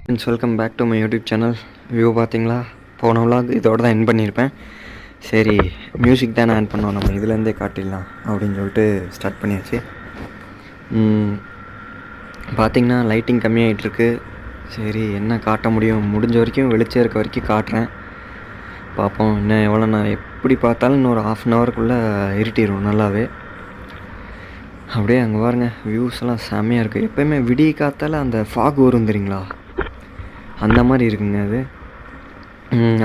Friends, welcome back to my YouTube channel. View பார்த்தீங்களா? போன vlog இதோட தான் என் பண்ணியிருப்பேன். சரி, மியூசிக் தானே ஆன் பண்ணோம், நம்ம இதுலேருந்தே காட்டிடலாம் அப்படின்னு சொல்லிட்டு ஸ்டார்ட் பண்ணியாச்சு. பார்த்திங்கன்னா லைட்டிங் கம்மியாகிட்டுருக்கு. சரி, என்ன காட்ட முடியும், முடிஞ்ச வரைக்கும் வெளிச்சம் இருக்க வரைக்கும் காட்டுறேன். பார்ப்போம் இன்னும் எவ்வளோ. நான் எப்படி பார்த்தாலும் இன்னொரு ½ ஹவருக்குள்ளே இருட்டிடும் நல்லாவே. அப்படியே அங்கே பாருங்க, வியூஸ் எல்லாம் செம்மையாக இருக்குது. எப்போயுமே விடிய காத்தால் அந்த ஃபாக் வரும் தெரியுங்களா, அந்த மாதிரி இருக்குங்க அது.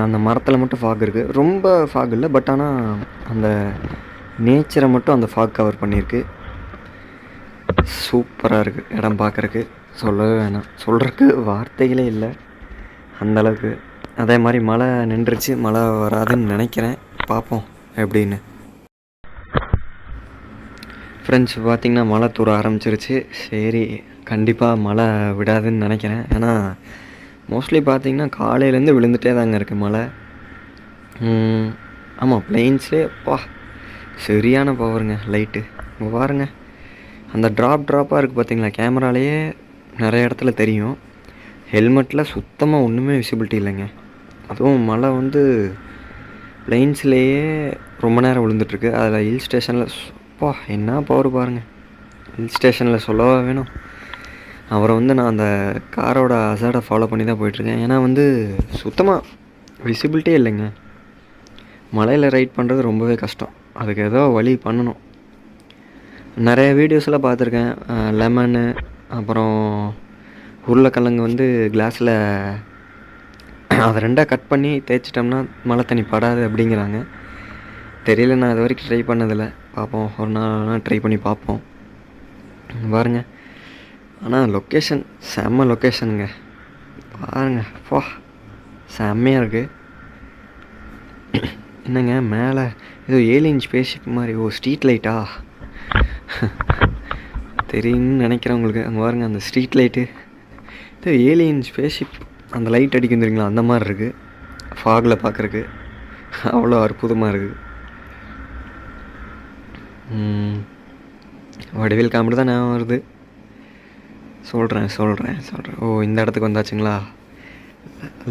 அந்த மரத்தில் மட்டும் ஃபாக் இருக்குது, ரொம்ப ஃபாக் இல்லை, பட் ஆனால் அந்த நேச்சரை மட்டும் அந்த ஃபாக் கவர் பண்ணியிருக்கு. சூப்பராக இருக்குது இடம் பார்க்குறக்கு, சொல்லவே வேணாம், சொல்கிறதுக்கு வார்த்தைகளே இல்லை அந்தளவுக்கு. அதே மாதிரி மழை நின்றுச்சு, மழை வராதுன்னு நினைக்கிறேன், பார்ப்போம் எப்படின்னு. ஃப்ரெண்ட்ஸ், பார்த்திங்கன்னா மழை தூர ஆரம்பிச்சிருச்சு. சரி, கண்டிப்பாக மழை விடாதுன்னு நினைக்கிறேன். ஏன்னா மோஸ்ட்லி பார்த்திங்கன்னா காலையிலேருந்து விழுந்துகிட்டே தாங்க இருக்குது மழை. ஆமாம், பிளெயின்ஸ்லேயே அப்பா சரியான பவருங்க லைட்டு. பாருங்க, அந்த ட்ராப்பாக இருக்குது பார்த்திங்களா, கேமராலேயே நிறைய இடத்துல தெரியும். ஹெல்மெட்டில் சுத்தமாக ஒன்றுமே விசிபிலிட்டி இல்லைங்க. அதுவும் மழை பிளெயின்ஸ்லேயே ரொம்ப நேரம் விழுந்துட்டுருக்கு. அதில் ஹில் ஸ்டேஷனில் அப்பா என்ன பவர் பாருங்கள். ஹில் ஸ்டேஷனில் சொல்லவா வேணும். அப்புறம் நான் அந்த காரோட அசாடை ஃபாலோ பண்ணி தான் போயிட்டுருக்கேன். ஏன்னா சுத்தமாக விசிபிலிட்டியே இல்லைங்க. மலையில் ரைட் பண்ணுறது ரொம்பவே கஷ்டம். அதுக்கு ஏதோ வழி பண்ணணும். நிறைய வீடியோஸில் பார்த்துருக்கேன். லெமனு அப்புறம் உருளைக்கிழங்கு கிளாஸில் அதை ரெண்டாக கட் பண்ணி தேய்ச்சிட்டோம்னா மழை தண்ணி படாது அப்படிங்கிறாங்க. தெரியல, நான் இது வரைக்கும் ட்ரை பண்ணதில்லை. பார்ப்போம், ஒரு நாள் ட்ரை பண்ணி பார்ப்போம். பாருங்கள், ஆனால் லொக்கேஷன் செம்ம லொக்கேஷனுங்க. பாருங்கள், பா செம்மையாக இருக்குது. என்னங்க மேலே ஏதோ ஏலியன் ஸ்பேஸ்ஷிப் மாதிரி. ஓ, ஸ்ட்ரீட் லைட்டா தெரியும்னு நினைக்கிறேன் உங்களுக்கு. அங்கே பாருங்கள், அந்த ஸ்ட்ரீட் லைட்டு ஏதோ ஏலியன் ஸ்பேஸ்ஷிப் அந்த லைட் அடிக்கும் தெரியுங்களா, அந்த மாதிரி இருக்குது. ஃபாகில் பார்க்குறக்கு அவ்வளோ அற்புதமாக இருக்குது. வடிவேல் காமெடி தான் ஞாபகம் வருது. சொல்கிறேன். ஓ, இந்த இடத்துக்கு வந்தாச்சுங்களா?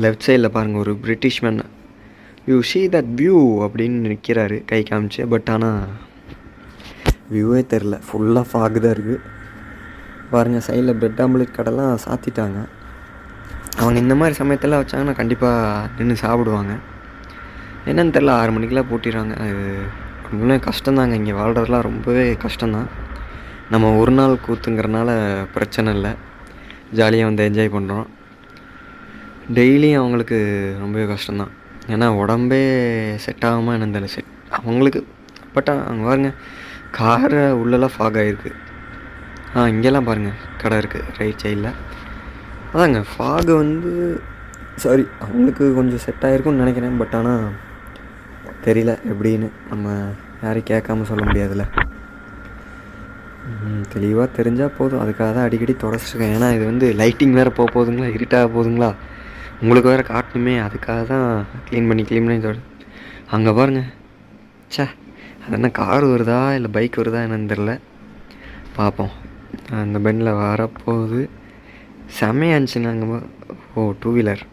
லெஃப்ட் சைடில் பாருங்கள், ஒரு British man you see that view அப்படின்னு நிற்கிறாரு கை காமிச்சு. பட் ஆனால் வியூவே தெரில, ஃபுல்லாக ஃபாக் தான் இருக்குது. பாருங்கள், சைடில் பிரெட் ஆம்லேட் கடைலாம் சாத்திட்டாங்க. அவங்க இந்த மாதிரி சமயத்தில் வச்சாங்கன்னா கண்டிப்பாக நின்று சாப்பிடுவாங்க. என்னன்னு தெரில, 6 மணிக்கெலாம் பூட்டிடுறாங்க. அது ரொம்பவே கஷ்டந்தாங்க, இங்கே வாழ்கிறதுலாம் ரொம்பவே கஷ்டம்தான். நம்ம ஒரு நாள் கூத்துங்கிறனால பிரச்சனை இல்லை, ஜாலியாக என்ஜாய் பண்ணுறோம். டெய்லியும் அவங்களுக்கு ரொம்பவே கஷ்டம்தான். ஏன்னா உடம்பே செட் ஆகாமல் என்னதில்லை செட் அவங்களுக்கு. பட் அங்கே பாருங்க, காரை உள்ளெல்லாம் ஃபாக் ஆகிருக்கு. இங்கெல்லாம் பாருங்கள் கடை இருக்குது ரைட் சைடில். அதாங்க ஃபாகு சாரி, அவங்களுக்கு கொஞ்சம் செட் ஆகிருக்குன்னு நினைக்கிறேன். பட் ஆனால் தெரியல எப்படின்னு, நம்ம யாரையும் கேட்காம சொல்ல முடியாதுல்ல. தெளிவாக தெரிஞ்சால் போதும், அதுக்காக தான் அடிக்கடி தொடச்சிருக்கேன். ஏன்னா இது லைட்டிங் வேறு போகுதுங்களா, இருட்டாக போகுதுங்களா, உங்களுக்கு வேறு காட்டணுமே, அதுக்காக தான் க்ளீன் பண்ணி அங்கே பாருங்கள், சே அது என்ன கார் வருதா இல்லை பைக் வருதா என்னன்னு தெரில. பார்ப்போம். அந்த பெண்டில் வரப்போகுது, செம்மையாக இருந்துச்சுங்க அங்கே. ஓ, 2 வீலர்.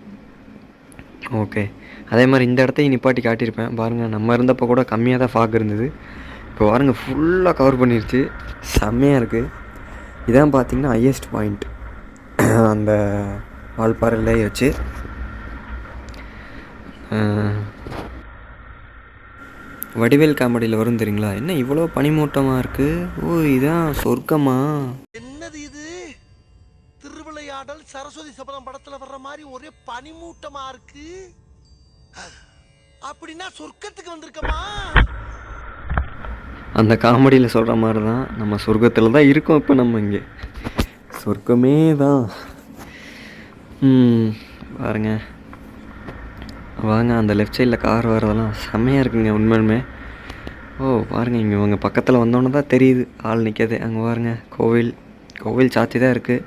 ஓகே, அதே மாதிரி இந்த இடத்தையும் நிப்பாட்டி காட்டியிருப்பேன். பாருங்கள், நம்ம இருந்தப்போ கூட கம்மியாக தான் ஃபாக் இருந்தது. இப்போ பாருங்கள், ஃபுல்லாக கவர் பண்ணிருச்சு, செம்மையாக இருக்குது. இதான் பார்த்திங்கன்னா ஹையஸ்ட் பாயிண்ட், அந்த வால்பாறையிலே வச்சு. வடிவேல் காமெடியில் வரும் தெரியுங்களா, என்ன இவ்வளோ பனிமூட்டமாக இருக்குது, ஓ இதான் சொர்க்கமா, என்னது இது, திருவிளையாடல் சரஸ்வதி சபதம் படத்துல வர்ற மாதிரி ஒரே பனிமூட்டமா இருக்கு, அப்படின்னா சொர்க்கத்துக்கு வந்திருக்கமா. அந்த காமெடியில் சொல்கிற மாதிரி தான், நம்ம சொர்க்கத்தில் தான் இருக்கோம் இப்போ. நம்ம இங்கே சொர்க்கமே தான். பாருங்க வாங்க, அந்த லெஃப்ட் சைடில் கார் வரதெல்லாம் செம்மையாக இருக்குங்க உண்மையுமே. ஓ பாருங்கள், இங்கே உங்கள் பக்கத்தில் வந்தோன்னே தான் தெரியுது ஆள் நிற்காது. அங்கே பாருங்கள், கோவில் சாத்தி தான் இருக்குது.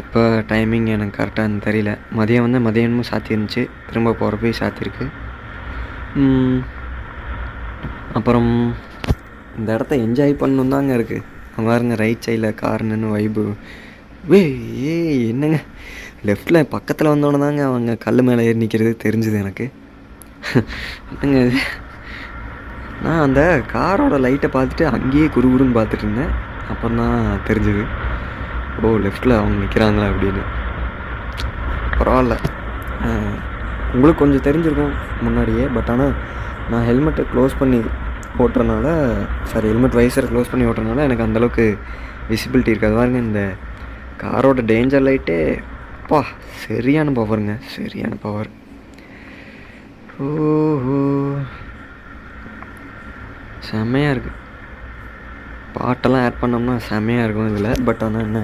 எப்போ டைமிங் எனக்கு கரெக்டாக தெரியல. மதியமும் சாத்தி இருந்துச்சு, திரும்ப போகிறப்ப சாத்திருக்கு. அப்புறம் இந்த இடத்த என்ஜாய் பண்ணணும் தாங்க இருக்குது. அங்கே பாருங்க, ரைட் சைடில் கார் நின்று வைப்பு ஏய் என்னங்க லெஃப்டில் பக்கத்தில் வந்தோடனே தாங்க அவங்க கல் மேலே ஏறி நிற்கிறது தெரிஞ்சுது எனக்கு. என்னங்க இது? நான் அந்த காரோட லைட்டை பார்த்துட்டு அங்கேயே குறுகுறுன்னு பார்த்துட்டு இருந்தேன். அப்புறம் தான் தெரிஞ்சுது, ஓ லெஃப்டில் அவங்க நிற்கிறாங்களா அப்படின்னு. பரவாயில்ல, உங்களுக்கு கொஞ்சம் தெரிஞ்சிருக்கும் முன்னாடியே. பட் ஆனால் நான் ஹெல்மெட்டை க்ளோஸ் பண்ணி ஓட்டுறனால, ஹெல்மெட் வைசரை க்ளோஸ் பண்ணி ஓட்டுறனால எனக்கு அந்தளவுக்கு விசிபிலிட்டி இருக்காது. பாருங்க, இந்த காரோட டேஞ்சர் லைட்டே அப்பா சரியான பவருங்க, சரியான பவர். ஓஹோ, செம்மையாக இருக்குது. பாட்டெல்லாம் ஆட் பண்ணோம்னா செம்மையாக இருக்கும் இதில். பட் ஆனால் என்ன,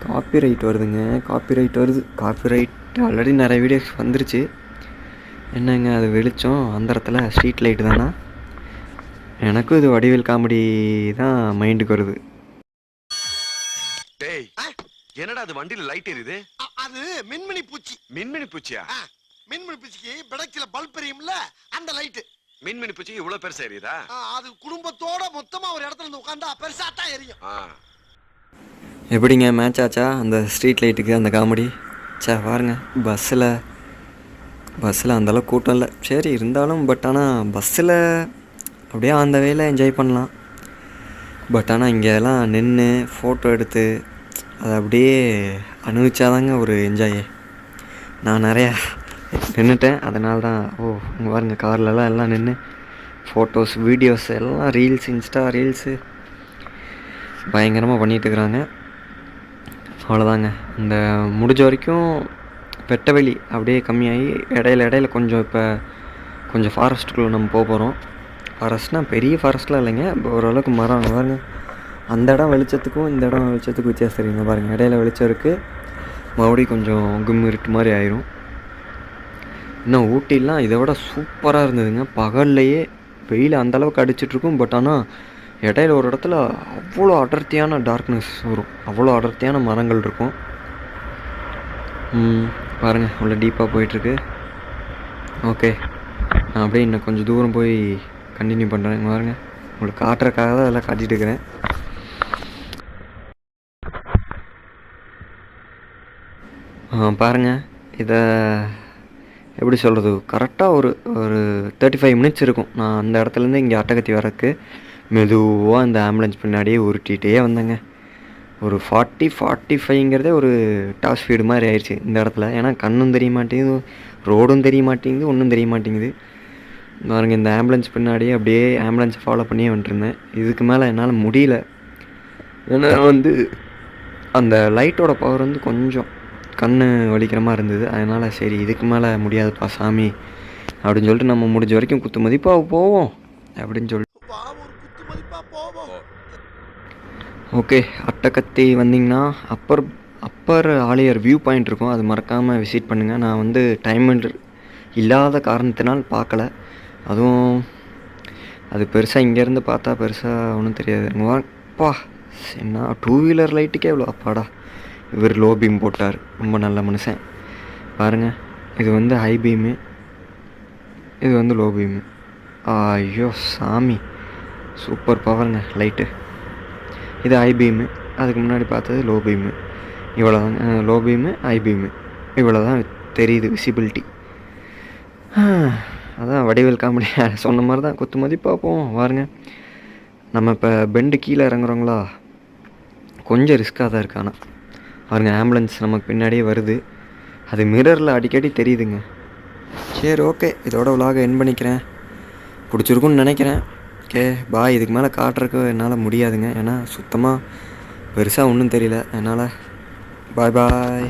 காப்பிரைட் வருதுங்க, காப்பிரைட் வருது. காப்பிரைட் ஆல்ரெடி நிறைய வீடியோஸ் வந்துருச்சு. என்னங்க அது வெளிச்சம் அந்த இடத்துல ஸ்ட்ரீட் லைட்டு தானா? எனக்கும் இது வடிவேல் காமெடி தான் மைண்டுக்கு வருது. டேய், என்னடா அது வண்டியில லைட் எரியுது? அது மின்மினி பூச்சி. மின்மினி பூச்சியா? மின்மினி பூச்சிக்கு பெடக்ஸ்ல பல்ப் எரியும்ல, அந்த லைட். மின்மினி பூச்சிக்கு இவ்வளவு பெருசா எரியுதா? அது குடும்பத்தோட மொத்தமா ஒரு இடத்துல இருந்து உட்கார்ந்தா பெருசா தான் எரியும். எப்படிங்க மேட்ச் ஆச்சா அந்த ஸ்ட்ரீட் லைட்டுக்கு அந்த காமெடி? பாருங்க, பஸ்ஸில் அந்தளவுக்கு கூட்டம் இல்லை, சரி இருந்தாலும். பட் ஆனால் பஸ்ஸில் அப்படியே அந்த வேலை என்ஜாய் பண்ணலாம். பட் ஆனால் இங்கெல்லாம் நின்று ஃபோட்டோ எடுத்து அதை அப்படியே அனுபவிச்சாதாங்க ஒரு என்ஜாயே. நான் நிறையா நின்றுட்டேன், அதனால தான். இங்கே பாருங்க, கார்லலாம் எல்லாம் நின்று ஃபோட்டோஸ் வீடியோஸ் எல்லாம் ரீல்ஸ், இன்ஸ்டா ரீல்ஸு பயங்கரமாக பண்ணிகிட்ருக்குறாங்க. அவ்வளோதாங்க. இந்த முடிஞ்ச வரைக்கும் வெட்ட வெளி அப்படியே கம்மியாகி இடையில கொஞ்சம் இப்போ கொஞ்சம் ஃபாரஸ்ட்டுக்குள்ளே நம்ம போகிறோம். ஃபாரஸ்ட்னால் பெரிய ஃபாரஸ்ட்லாம் இல்லைங்க, ஓரளவுக்கு மரம். பாருங்க, அந்த இடம் வெளிச்சத்துக்கும் இந்த இடம் வெளிச்சத்துக்கும் வித்தியாசம் தெரியுங்க. பாருங்கள், இடையில வெளிச்சம் இருக்குது, மறுபடியும் கொஞ்சம் கும்மிருட்டு மாதிரி ஆயிரும். இன்னும் ஊட்டிலாம் இதை விட சூப்பராக இருந்ததுங்க. பகல்லையே வெயில் அந்தளவுக்கு அடிச்சிட்ருக்கும். பட் ஆனால் இடையில ஒரு இடத்துல அவ்வளோ அடர்த்தியான டார்க்னஸ் வரும், அவ்வளோ அடர்த்தியான மரங்கள் இருக்கும். பாருங்கள், அவ்வளோ டீப்பாக போயிட்டுருக்கு. ஓகே, நான் அப்படியே இன்னும் கொஞ்சம் தூரம் போய் கண்டினியூ பண்ணுறேன். பாருங்க, உங்களுக்கு காட்டுறதுக்காக தான் அதெல்லாம் காட்டிகிட்டு இருக்கிறேன். பாருங்கள், இதை எப்படி சொல்கிறது, கரெக்டாக ஒரு 35 மினிட்ஸ் இருக்கும் நான் அந்த இடத்துலேருந்து இங்கே அட்டகத்தி வரக்கு. மெதுவாக இந்த ஆம்புலன்ஸ் பின்னாடியே உருட்டிகிட்டே வந்தேங்க. ஒரு 45ங்கிறதே ஒரு டாப் ஸ்பீடு மாதிரி ஆயிடுச்சு இந்த இடத்துல. ஏன்னா கண்ணும் தெரிய மாட்டேங்குது, ரோடும் தெரிய மாட்டேங்குது, ஒன்றும் தெரிய மாட்டேங்குது. பாருங்க, இந்த ஆம்புலன்ஸ் பின்னாடியே அப்படியே ஆம்புலன்ஸை ஃபாலோ பண்ணியே வந்துட்டுருந்தேன். இதுக்கு மேலே என்னால் முடியல. ஏன்னா அந்த லைட்டோட பவர் கொஞ்சம் கண் வலிக்கிற மாதிரி இருந்தது. அதனால் சரி, இதுக்கு மேலே முடியாதுப்பா சாமி அப்படின்னு சொல்லிட்டு நம்ம முடிஞ்ச வரைக்கும் குத்து மதிப்பாக போவோம் அப்படின்னு சொல்லிட்டு. ஓகே, அட்டகத்தி வந்தீங்கன்னா அப்பர் ஆலியர் வியூ பாயிண்ட் இருக்கும், அது மறக்காமல் விசிட் பண்ணுங்கள். நான் டைம் இல்லாத காரணத்தினால் பார்க்கல. அதுவும் அது பெருசாக இங்கேருந்து பார்த்தா பெருசாக ஒன்றும் தெரியாது. அப்பா என்ன 2 வீலர் லைட்டுக்கே எவ்வளோ அப்பாடா. இவர் லோ பீம் போட்டார், ரொம்ப நல்ல மனுஷன். பாருங்கள், இது ஹை பீமு, இது லோ பீமு. ஐயோ சாமி, சூப்பர் பவருங்க லைட்டு. இது ஹை பீமு, அதுக்கு முன்னாடி பார்த்தது லோ பீமு. இவ்வளோ தாங்க, லோ பீமு ஹை பீமு இவ்வளோ தான் தெரியுது விசிபிலிட்டி. அதான் வடிவேல் காமெடி சொன்ன மாதிரி தான், குத்து மதிப்பாக போவோம். பாருங்க, நம்ம இப்போ பெண்டு கீழே இறங்குறோங்களா, கொஞ்சம் ரிஸ்க்காக தான் இருக்கு. ஆனால் பாருங்க, ஆம்புலன்ஸ் நமக்கு பின்னாடியே வருது, அது மிரரில் அடிக்கடி தெரியுதுங்க. சரி, ஓகே, இதோட விலாக என் பண்ணிக்கிறேன். பிடிச்சிருக்குன்னு நினைக்கிறேன். Okay bye. இதுக்கு மேலே காட்டுறதுக்கு என்னால் முடியாதுங்க, ஏன்னா சுத்தமாக பெருசாக ஒன்றும் தெரியல என்னால். பாய் பாய்.